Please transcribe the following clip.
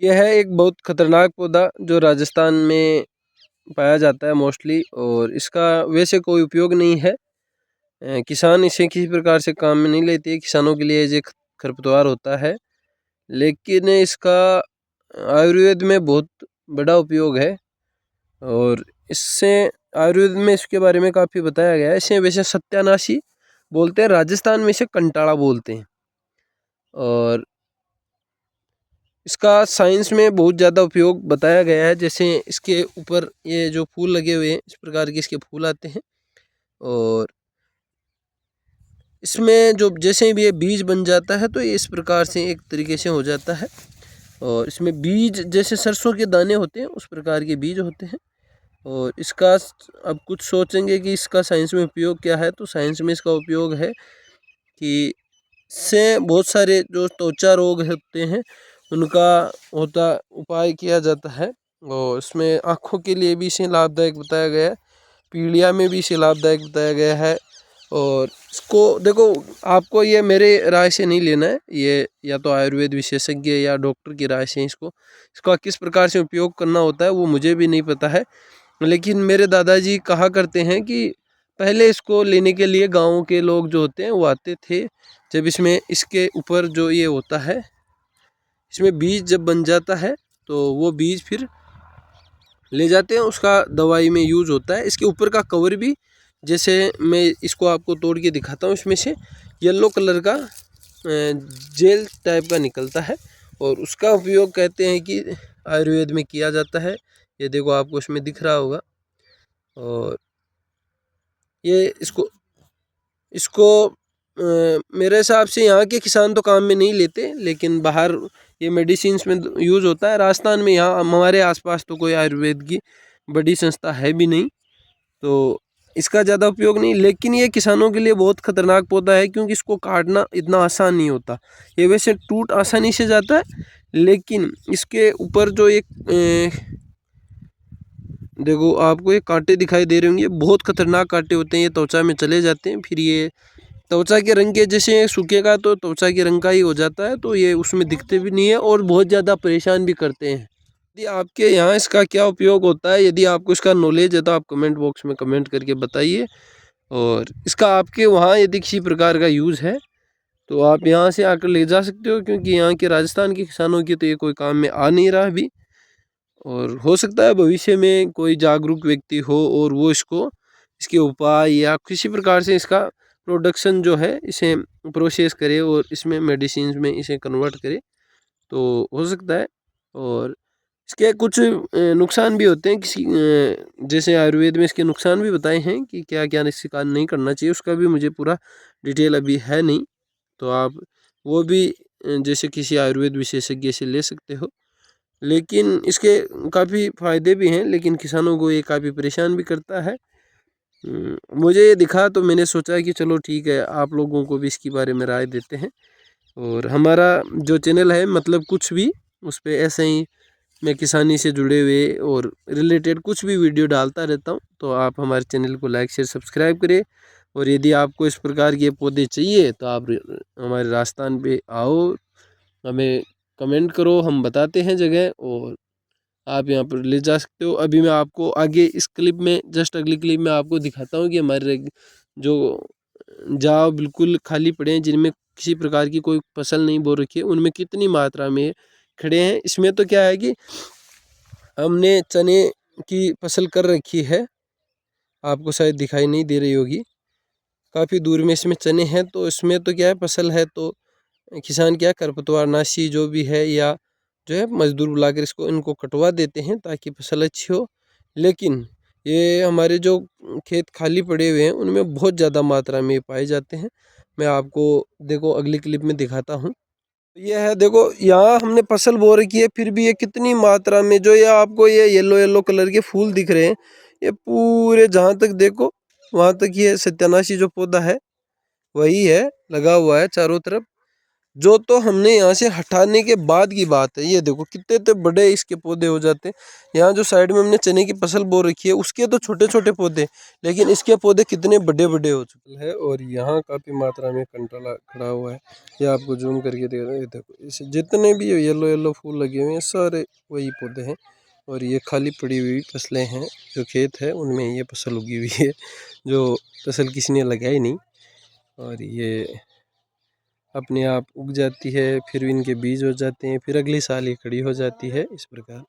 यह है एक बहुत खतरनाक पौधा जो राजस्थान में पाया जाता है मोस्टली, और इसका वैसे कोई उपयोग नहीं है। किसान इसे किसी प्रकार से काम में नहीं लेते, किसानों के लिए ये खरपतवार होता है। लेकिन इसका आयुर्वेद में बहुत बड़ा उपयोग है, और इससे आयुर्वेद में इसके बारे में काफ़ी बताया गया है। इसे वैसे सत्यानाशी बोलते हैं, राजस्थान में इसे कंटाड़ा बोलते हैं। और इसका साइंस में बहुत ज़्यादा उपयोग बताया गया है। जैसे इसके ऊपर ये जो फूल लगे हुए हैं, इस प्रकार के इसके फूल आते हैं, और इसमें जो जैसे भी ये बीज बन जाता है तो ये इस प्रकार से एक तरीके से हो जाता है। और इसमें बीज जैसे सरसों के दाने होते हैं उस प्रकार के बीज होते हैं। और इसका अब कुछ सोचेंगे कि इसका साइंस में उपयोग क्या है, तो साइंस में इसका उपयोग है कि इससे बहुत सारे जो त्वचा रोग होते हैं उनका उपाय किया जाता है। और इसमें आँखों के लिए भी इसे लाभदायक बताया गया है, पीलिया में भी इसे लाभदायक बताया गया है। और इसको देखो, आपको ये मेरे राय से नहीं लेना है, ये या तो आयुर्वेद विशेषज्ञ या डॉक्टर की राय से इसका किस प्रकार से उपयोग करना होता है वो मुझे भी नहीं पता है। लेकिन मेरे दादाजी कहा करते हैं कि पहले इसको लेने के लिए गाँव के लोग जो होते हैं वो आते थे। जब इसमें इसके ऊपर जो ये होता है, इसमें बीज जब बन जाता है तो वो बीज फिर ले जाते हैं, उसका दवाई में यूज़ होता है। इसके ऊपर का कवर भी, जैसे मैं इसको आपको तोड़ के दिखाता हूँ, इसमें से येलो कलर का जेल टाइप का निकलता है, और उसका उपयोग कहते हैं कि आयुर्वेद में किया जाता है। ये देखो, आपको इसमें दिख रहा होगा। और ये इसको इसको मेरे हिसाब से यहाँ के किसान तो काम में नहीं लेते, लेकिन बाहर ये मेडिसिन्स में यूज़ होता है। राजस्थान में यहाँ हमारे आसपास तो कोई आयुर्वेद की बड़ी संस्था है भी नहीं, तो इसका ज़्यादा उपयोग नहीं। लेकिन ये किसानों के लिए बहुत खतरनाक पौधा है, क्योंकि इसको काटना इतना आसान नहीं होता। ये वैसे टूट आसानी से जाता है, लेकिन इसके ऊपर जो एक देखो, आपको ये कांटे दिखाई दे रहे होंगे, बहुत खतरनाक कांटे होते हैं। ये त्वचा में चले जाते हैं, फिर ये त्वचा के रंग के जैसे सूखेगा तो त्वचा के रंग का ही हो जाता है, तो ये उसमें दिखते भी नहीं है और बहुत ज़्यादा परेशान भी करते हैं। यदि आपके यहाँ इसका क्या उपयोग होता है, यदि आपको इसका नॉलेज है तो आप कमेंट बॉक्स में कमेंट करके बताइए। और इसका आपके वहाँ यदि किसी प्रकार का यूज़ है तो आप यहाँ से आकर ले जा सकते हो, क्योंकि यहाँ के राजस्थान के किसानों की तो ये कोई काम में आ नहीं रहा अभी। और हो सकता है भविष्य में कोई जागरूक व्यक्ति हो और वो इसके उपाय या किसी प्रकार से इसका प्रोडक्शन जो है इसे प्रोसेस करे और इसमें मेडिसिन में इसे कन्वर्ट करे, तो हो सकता है। और इसके कुछ नुकसान भी होते हैं, जैसे आयुर्वेद में इसके नुकसान भी बताए हैं कि क्या क्या इसके कारण नहीं करना चाहिए, उसका भी मुझे पूरा डिटेल अभी है नहीं। तो आप वो भी जैसे किसी आयुर्वेद विशेषज्ञ से ले सकते हो। लेकिन इसके काफ़ी फ़ायदे भी हैं, लेकिन किसानों को ये काफ़ी परेशान भी करता है। मुझे ये दिखा तो मैंने सोचा कि चलो ठीक है, आप लोगों को भी इसके बारे में राय देते हैं। और हमारा जो चैनल है, मतलब कुछ भी उस पर ऐसे ही मैं किसानी से जुड़े हुए और रिलेटेड कुछ भी वीडियो डालता रहता हूँ, तो आप हमारे चैनल को लाइक शेयर सब्सक्राइब करें। और यदि आपको इस प्रकार के पौधे चाहिए तो आप हमारे राजस्थान पे आओ, हमें कमेंट करो, हम बताते हैं जगह, और आप यहाँ पर ले जा सकते हो। अभी मैं आपको आगे इस क्लिप में, जस्ट अगली क्लिप में आपको दिखाता हूँ कि हमारे जो जाव बिल्कुल खाली पड़े हैं, जिनमें किसी प्रकार की कोई फसल नहीं बो रखी है, उनमें कितनी मात्रा में खड़े हैं। इसमें तो क्या है कि हमने चने की फसल कर रखी है, आपको शायद दिखाई नहीं दे रही होगी, काफ़ी दूर में इसमें चने हैं। तो इसमें तो क्या है, फसल है तो किसान क्या खरपतवार नाशी जो भी है, या जो है मजदूर बुलाकर इनको कटवा देते हैं ताकि फसल अच्छी हो। लेकिन ये हमारे जो खेत खाली पड़े हुए हैं उनमें बहुत ज़्यादा मात्रा में पाए जाते हैं। मैं आपको देखो अगली क्लिप में दिखाता हूँ। ये है, देखो यहाँ हमने फसल बो रखी है, फिर भी ये कितनी मात्रा में जो ये आपको ये येलो येलो कलर के फूल दिख रहे हैं, ये पूरे जहाँ तक देखो वहाँ तक ये सत्यानाशी जो पौधा है वही है, लगा हुआ है चारों तरफ। जो तो हमने यहाँ से हटाने के बाद की बात है। ये देखो कितने तो बड़े इसके पौधे हो जाते हैं। यहाँ जो साइड में हमने चने की फसल बो रखी है उसके तो छोटे छोटे पौधे, लेकिन इसके पौधे कितने बड़े बड़े हो चुके हैं। और यहाँ काफ़ी मात्रा में कंटोला खड़ा हुआ है। ये आपको जूम करके दे रहे हैं। ये देखो इस जितने भी येलो येलो फूल लगे हुए हैं सारे वही पौधे हैं। और ये खाली पड़ी हुई फसलें हैं, जो खेत है उनमें ये फसल उगी हुई है, जो फसल किसी ने लगाई नहीं। और ये अपने आप उग जाती है, फिर इनके बीज हो जाते हैं, फिर अगले साल ये खड़ी हो जाती है इस प्रकार।